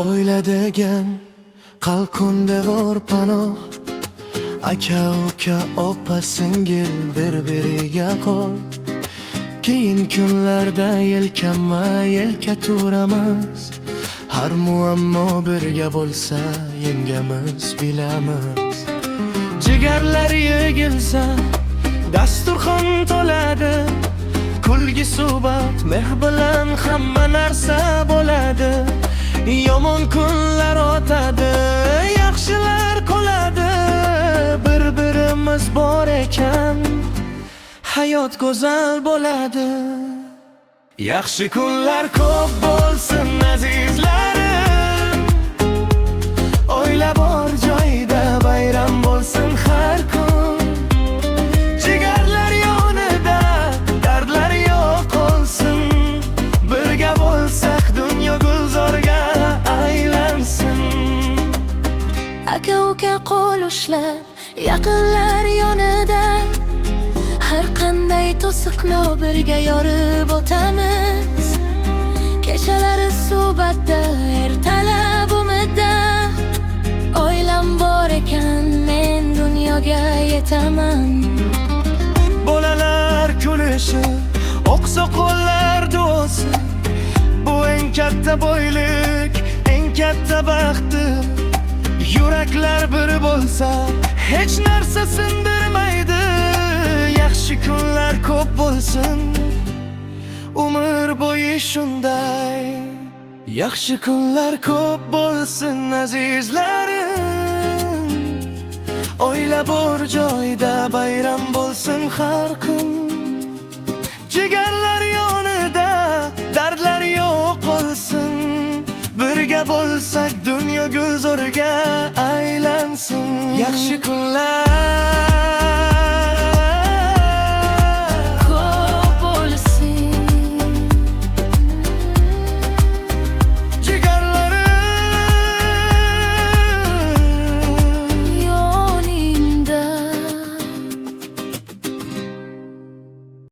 O'yla degan qalqon devor panoh, aka uka opa singil bir-biriga qo'l. Keyin kunlarda yelkanma yelka turamiz, har muammo birga bo'lsa yengamiz bilamiz. Jigarlar yigilsa dasturxon to'ladi, kulgi suhbat mehr bilan hamma narsa bo'ladi. Yomon kunlar o'tadi, yaxshilar qoladi. Bir-birimiz bor ekan hayot go'zal bo'ladi. Yaxshi kunlar ko'p bo'lsin azizlarim, oila bor joyda bayram bo'lsin har kun. Jigarlar yonida dardlar yo'q bo'lsin, birga bo'lsak dunyo gulzorga aylansin. Aka uka qo'l ushlab yaqinlar yonida, har qanday to'siqni birga yorib o'tamiz. Kechalari suhbatda, ertalab umidda, oilam bor ekan men dunyoga yetaman. Bolalar kulishi, oqsoqollar duosi, bu eng katta boylik, eng katta baxtdir. Yuraklar bir bo'lsa hech narsa sindirmaydi. Yaxshi kunlar ko'p bo'lsin, umr bo'yi shunday. Yaxshi kunlar ko'p bo'lsin azizlarim, oila bor joyda bayram bo'lsin har kun. Jigarlar yonida dardlar yo'q bo'lsin, birga bo'lsak dunyo gulzorga aylansin. Yaxshi kunlar